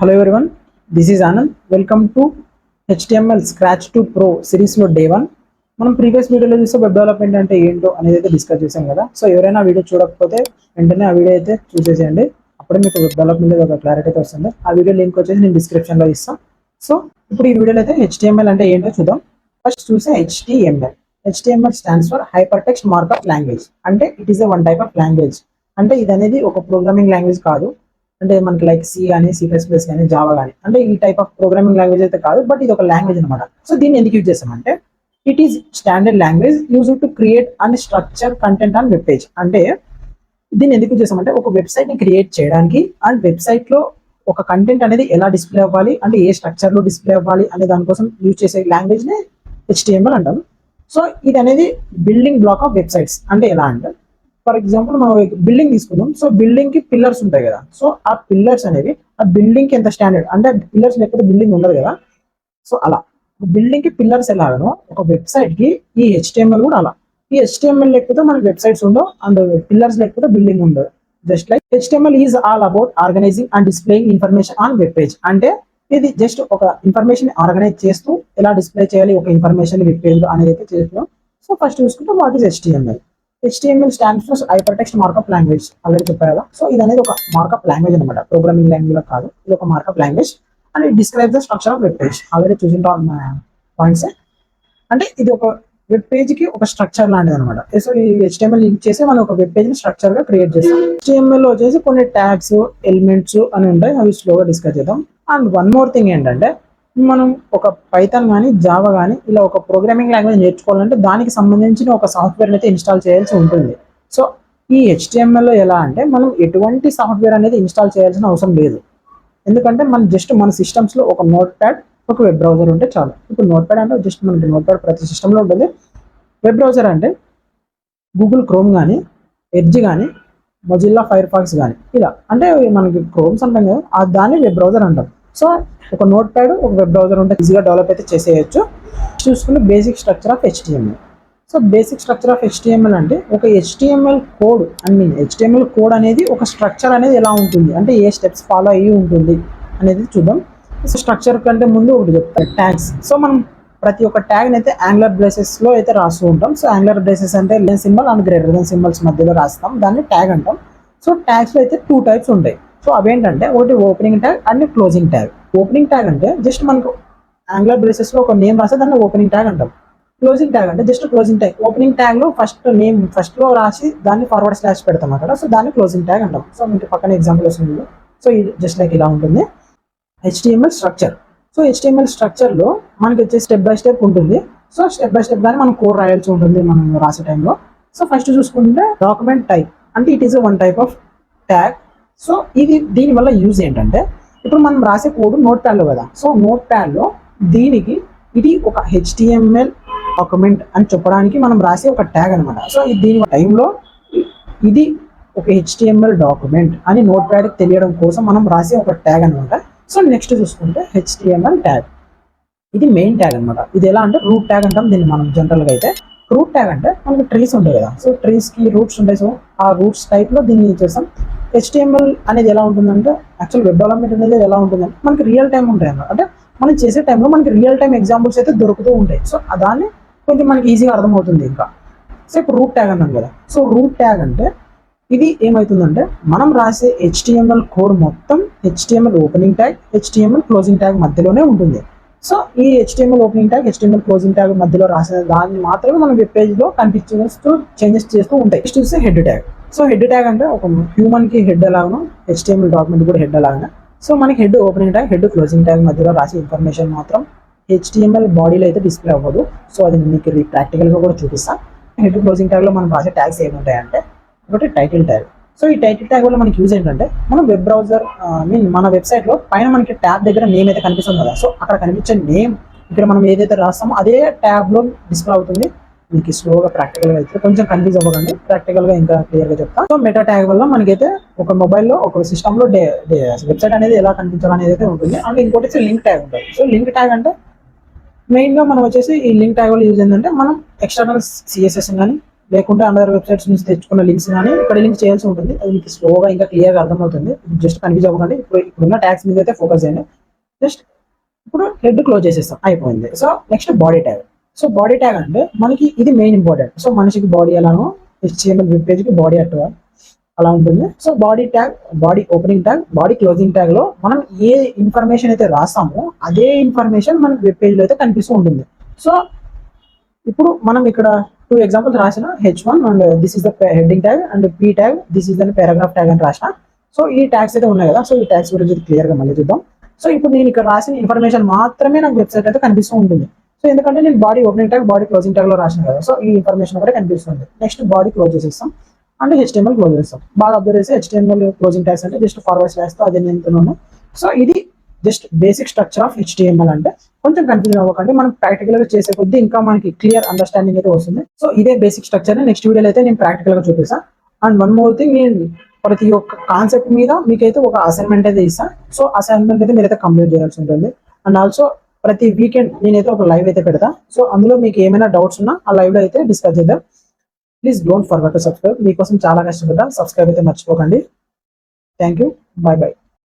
Hello everyone, this is Anand. Welcome to HTML Scratch to Pro series లో day 1. మనం previous వీడియోలో చూస్తే web development అంటే ఏంటో అనేది అయితే డిస్కస్ చేసాం కదా. సో ఎవరైనా వీడియో చూడకపోతే వెంటనే ఆ వీడియో అయితే చూసేసేయండి. అప్పుడే మీకు వెబ్ డెవలప్మెంట్ మీద ఒక క్లారిటీ అయితే వస్తుంది. ఆ వీడియో లింక్ వచ్చేసి నేను డిస్క్రిప్షన్లో ఇస్తాను. సో ఇప్పుడు ఈ వీడియోలో అయితే HTML అంటే ఏంటో చూద్దాం. ఫస్ట్ చూసే HTML. HTML stands for hyper text markup language. అంటే it is a one type of language. అంటే ఇది అనేది ఒక ప్రోగ్రామింగ్ లాంగ్వేజ్ కాదు. అంటే మనకి లైక్ సి కానీ C++ కానీ జావా కానీ అంటే ఈ టైప్ ఆఫ్ ప్రోగ్రామింగ్ లాంగ్వేజ్ అయితే కాదు, బట్ ఇది ఒక లాంగ్వేజ్ అనమాట. సో దీన్ని ఎందుకు యూజ్ చేస్తామంటే it is standard language use to create and structure content on web page. అంటే దీన్ని ఎందుకు యూజ్ చేస్తామంటే ఒక వెబ్సైట్ ని క్రియేట్ చేయడానికి అండ్ వెబ్సైట్ లో ఒక కంటెంట్ అనేది ఎలా డిస్ప్లే అవ్వాలి అంటే ఏ స్ట్రక్చర్ లో డిస్ప్లే అవ్వాలి అనే దానికోసం యూజ్ చేసే లాంగ్వేజ్ ని HTML అంటాం. సో ఇది అనేది బిల్డింగ్ బ్లాక్ ఆఫ్ వెబ్సైట్స్. అంటే ఎలా అంటే ఫర్ ఎగ్జాంపుల్ మనం బిల్డింగ్ తీసుకుందాం. సో బిల్డింగ్ కి పిల్లర్స్ ఉంటాయి కదా. సో ఆ పిల్లర్స్ అనేవి ఆ బిల్డింగ్ కి ఎంత స్టాండర్డ్ అంటే పిల్లర్స్ లేకపోతే బిల్డింగ్ ఉండదు కదా. సో అలా బిల్డింగ్ కి పిల్లర్స్ ఎలాగనో ఒక వెబ్సైట్ కి ఈ HTML కూడా అలా. ఈ HTML లేకపోతే మనకి వెబ్సైట్స్ ఉండవు అండ్ పిల్లర్స్ లేకపోతే బిల్డింగ్ ఉండదు. Just like HTML is all about organizing and displaying information on web page. అంటే ఇది జస్ట్ ఒక ఇన్ఫర్మేషన్ ఆర్గనైజ్ చేస్తూ ఎలా డిస్ప్లే చేయాలి ఒక ఇన్ఫర్మేషన్ వెబ్ పేజ్ అనేది అయితే చేస్తున్నాం. సో ఫస్ట్ చూసుకుంటే what is HTML. HTML stands for hyper text markup language. Already చెప్పారు కదా. సో ఇది అనేది ఒక మార్కప్ లాంగ్వేజ్ అనమాట, ప్రోగ్రామింగ్ లాంగ్వేజ్ కాదు. ఇది ఒక markup language and it describe the structure of web page. Already చూసింటాం పాయింట్స్. అంటే ఇది ఒక వెబ్ పేజ్ కి ఒక స్ట్రక్చర్ లాంటిది అనమాట. సో ఈ HTML యూజ్ చేసి మనం ఒక వెబ్ పేజ్ ని స్ట్రక్చర్ గా క్రియేట్ చేస్తాం. HTML లో వచ్చేసి కొన్ని ట్యాగ్స్ ఎలిమెంట్స్ అని ఉంటాయి, అవి స్లోగా డిస్కస్ చేద్దాం. అండ్ వన్ మోర్ థింగ్ ఏంటంటే మనం ఒక పైథాన్ కానీ జావా కానీ ఇలా ఒక ప్రోగ్రామింగ్ లాంగ్వేజ్ నేర్చుకోవాలంటే దానికి సంబంధించిన ఒక సాఫ్ట్వేర్ అయితే ఇన్స్టాల్ చేయాల్సి ఉంటుంది. సో ఈ HTML లో ఎలా అంటే మనం ఎటువంటి సాఫ్ట్వేర్ అనేది ఇన్స్టాల్ చేయాల్సిన అవసరం లేదు. ఎందుకంటే మనం జస్ట్ మన సిస్టమ్స్ లో ఒక నోట్ ప్యాడ్ ఒక వెబ్ బ్రౌజర్ ఉంటే చాలు. ఇప్పుడు నోట్ ప్యాడ్ అంటే జస్ట్ మనకి నోట్ ప్యాడ్ ప్రతి సిస్టంలో ఉంటుంది. వెబ్ బ్రౌజర్ అంటే గూగుల్ క్రోమ్ కానీ ఎడ్జ్ కానీ మొజిల్లా ఫైర్ ఫాక్స్ కానీ ఇలా అంటే మనకి క్రోమ్స్ అంటాం కదా, దాన్ని వెబ్ బ్రౌజర్ అంటాం. సో ఒక నోట్ ప్యాడ్ ఒక వెబ్ బ్రౌజర్ ఉంటే ఈజీగా డెవలప్ అయితే చేసేయచ్చు. చూసుకుంటే basic structure of HTML. So basic structure of HTML అంటే ఒక HTML కోడ్ HTML కోడ్ అనేది ఒక స్ట్రక్చర్ అనేది ఎలా ఉంటుంది అంటే ఏ స్టెప్స్ ఫాలో అయ్యి ఉంటుంది అనేది చూద్దాం. సో స్ట్రక్చర్ కంటే ముందు ఒకటి చెప్తారు, ట్యాగ్స్. సో మనం ప్రతి ఒక్క ట్యాగ్ అయితే యాంగులర్ బ్రేసెస్ లో అయితే రాస్తూ ఉంటాం. సో యాంగులర్ బ్రేసెస్ అంటే less symbol and greater than symbols మధ్యలో రాస్తాం, దాన్ని ట్యాగ్ అంటాం. సో ట్యాగ్స్ లో అయితే 2 టైప్స్ ఉంటాయి. సో అవేంటంటే ఒకటి opening tag and closing tag. Opening tag అంటే జస్ట్ మనకు యాంగులర్ బ్రేసెస్ లో ఒక నేమ్ రాస్తే దాన్ని ఓపెనింగ్ ట్యాగ్ అంటాం. క్లోజింగ్ ట్యాగ్ అంటే just closing tag. Opening tag లో ఫస్ట్ నేమ్ ఫస్ట్ లో రాసి దాన్ని ఫార్వర్డ్ స్లాష్ పెడతాం అక్కడ. సో దాన్ని క్లోజింగ్ ట్యాగ్ అంటాం. సో మీకు పక్కన ఎగ్జాంపుల్ వస్తుంది. సో ఇది జస్ట్ లైక్ ఇలా ఉంటుంది HTML structure. So HTML structure లో మనకి వచ్చే స్టెప్ బై స్టెప్ ఉంటుంది. సో స్టెప్ బై స్టెప్ దాన్ని మనం కోడ్ రాయాల్సి ఉంటుంది మనం రాసే టైంలో. సో ఫస్ట్ చూసుకుంటే డాక్యుమెంట్ టైప్ అంటే it is one type of tag. So ఇది దీని వల్ల యూజ్ ఏంటంటే ఇప్పుడు మనం రాసే కోడ్ నోట్ ప్యాడ్ లో కదా. సో నోట్ ప్యాడ్ లో దీనికి ఇది ఒక HTML డాక్యుమెంట్ అని చెప్పడానికి మనం రాసే ఒక ట్యాగ్ అనమాట. సో దీని టైంలో ఇది ఒక HTML డాక్యుమెంట్ అని నోట్ ప్యాడ్ తెలియడం కోసం మనం రాసే ఒక ట్యాగ్ అనమాట. సో నెక్స్ట్ చూసుకుంటే HTML ట్యాగ్. ఇది మెయిన్ ట్యాగ్ అనమాట. ఇది ఎలా అంటే రూట్ ట్యాగ్ అంటాం దీన్ని మనం జనరల్ గా అయితే. రూట్ ట్యాగ్ అంటే మనకి ట్రీస్ ఉంటాయి కదా. సో ట్రీస్ కి రూట్స్ ఉంటాయి. సో ఆ రూట్స్ టైప్ లో దీన్ని చేస్తాం. HTML అనేది ఎలా ఉంటుందంటే యాక్చువల్ వెబ్ డెవలప్మెంట్ అనేది ఎలా ఉంటుందంటే మనకి రియల్ టైం ఉంటాయి అన్నమాట. అంటే మనం చేసే టైంలో మనకి రియల్ టైం ఎగ్జాంపుల్స్ అయితే దొరుకుతూ ఉంటాయి. సో దాన్ని కొంచెం మనకి ఈజీగా అర్థమవుతుంది ఇంకా. సో ఇప్పుడు రూట్ ట్యాగ్ అన్నాం కదా. సో రూట్ ట్యాగ్ అంటే ఇది ఏమవుతుందంటే మనం రాసే HTML కోడ్ మొత్తం HTML opening tag HTML closing tag మధ్యలోనే ఉంటుంది. సో ఈ HTML opening tag HTML closing tag మధ్యలో రాసిన దాన్ని మాత్రమే మనం వెబ్ పేజ్ లో కనిపించేస్తూ చేంజెస్ చేస్తూ ఉంటాయి. నెక్స్ట్ చూస్తే head tag. So head tag అంటే ఒక హ్యూమన్ కి హెడ్ ఎలాగనో HTML డాక్యుమెంట్ కూడా హెడ్ అలాగనే. సో మనకి head opening tag head closing tag మధ్యలో రాసే ఇన్ఫర్మేషన్ మాత్రం HTML బాడీలో అయితే డిస్ప్లే అవ్వదు. సో అది మీకు ప్రాక్టికల్ గా కూడా చూపిస్తాను. హెడ్ క్లోజింగ్ ట్యాగ్ లో మనం రాసే ట్యాగ్స్ ఏముంటాయంటే ఒకటి టైటిల్ ట్యాగ్. సో ఈ టైటిల్ ట్యాగ్ వల్ల మనకి యూజ్ ఏంటంటే మనం వెబ్ బ్రౌజర్ మన వెబ్సైట్ లో పైన మనకి ట్యాబ్ దగ్గర నేమ్ అయితే కనిపిస్తుంది కదా. సో అక్కడ కనిపించే నేమ్ ఇక్కడ మనం ఏదైతే రాస్తామో అదే ట్యాబ్ లో డిస్ప్లే అవుతుంది. మీకు స్లోగా ప్రాక్టికల్ గా అయితే కొంచెం కన్ఫ్యూజ్ అవ్వకండి, ప్రాక్టికల్ గా ఇంకా క్లియర్ గా చెప్తాను. సో మెటా ట్యాగ్ వల్ల మనకైతే ఒక మొబైల్లో ఒక సిస్టమ్ లో వెబ్సైట్ అనేది ఎలా కనిపించాలనేది అయితే ఉంటుంది. అండ్ ఇంకోటి లింక్ ట్యాగ్ ఉంటుంది. సో లింక్ ట్యాగ్ అంటే మెయిన్ గా మనం వచ్చేసి ఈ లింక్ ట్యాగ్ వల్ల యూజ్ ఏంటంటే మనం ఎక్స్టర్నల్ CSS కానీ లేకుంటే అందర్ వెబ్సైట్స్ నుంచి తెచ్చుకున్న లింక్స్ కానీ ఇక్కడ లింక్ చేయాల్సి ఉంటుంది. అది మీకు స్లోగా ఇంకా క్లియర్గా అర్థమవుతుంది. జస్ట్ కన్ఫ్యూజ్ అవ్వకండి. ఇప్పుడున్న ట్యాగ్స్ మీద అయితే ఫోకస్ చేయండి. జస్ట్ ఇప్పుడు హెడ్ క్లోజ్ చేసేస్తాం, అయిపోయింది. So next body tag. So body tag అంటే మనకి ఇది మెయిన్ ఇంపార్టెంట్. సో మనిషికి బాడీ ఎలానో HTML వెబ్ పేజ్కి బాడీ అలా ఉంటుంది. So body tag, body opening tag, body closing tag లో మనం ఏ ఇన్ఫర్మేషన్ అయితే రాస్తామో అదే ఇన్ఫర్మేషన్ మనకి వెబ్ పేజ్ లో అయితే కనిపిస్తూ ఉంటుంది. సో ఇప్పుడు మనం ఇక్కడ 2 ఎగ్జాంపుల్స్ రాసిన H1 and this is the heading tag and P tag, this is the paragraph tag అని రాసిన. సో ఈ ట్యాగ్స్ అయితే ఉన్నాయి కదా. సో ఈ ట్యాగ్స్ గురించి క్లియర్ గా మళ్ళీ చూద్దాం. సో ఇప్పుడు నేను ఇక్కడ రాసిన ఇన్ఫర్మేషన్ మాత్రమే నాకు వెబ్సైట్ అయితే కనిపిస్తూ ఉంటుంది. సో ఎందుకంటే నేను body opening tag, body closing tag లో రాసిన కదా. సో ఈ ఇన్ఫర్మేషన్ ఒకటే కనిపిస్తుంది. నెక్స్ట్ బాడీ క్లోజ్ చేసేస్తాం అంటే HTML క్లోజ్ చేస్తాం. బాగా అబ్జర్వ్ చేస్తే HTML క్లోజింగ్ ట్యాగ్స్ అంటే జస్ట్ ఫార్వర్డ్ స్లాష్ తో అదే నేను. సో ఇది just basic structure of HTML. అంటే కొంచెం కన్ఫ్యూజన్ అవ్వకండి, మనం ప్రాక్టికల్ గా చేసే కొద్దీ ఇంకా మనకి క్లియర్ అండర్స్టాండింగ్ అయితే వస్తుంది. సో ఇదే బేసిక్ స్ట్రక్చర్ నెక్స్ట్ వీడియోలో అయితే నేను ప్రాక్టికల్ గా చూపిస్తాను. అండ్ వన్ మోర్ థింగ్, నేను ప్రతి ఒక్క కాన్సెప్ట్ మీద మీకైతే ఒక అసైన్మెంట్ అయితే ఇస్తాను. సో అసైన్మెంట్ అయితే మీరైతే కంప్లీట్ చేయాల్సి ఉంటుంది. అండ్ ఆల్సో ప్రతి వీకెండ్ నేనైతే ఒక లైవ్ అయితే పెడతా. సో అందులో మీకు ఏమైనా డౌట్స్ ఉన్నా ఆ లైవ్ లో అయితే డిస్కస్ చేద్దాం. Please don't forget to subscribe. మీకోసం చాలా కష్టపడ్డా, సబ్స్క్రైబ్ అయితే మర్చిపోకండి. Thank you, by by.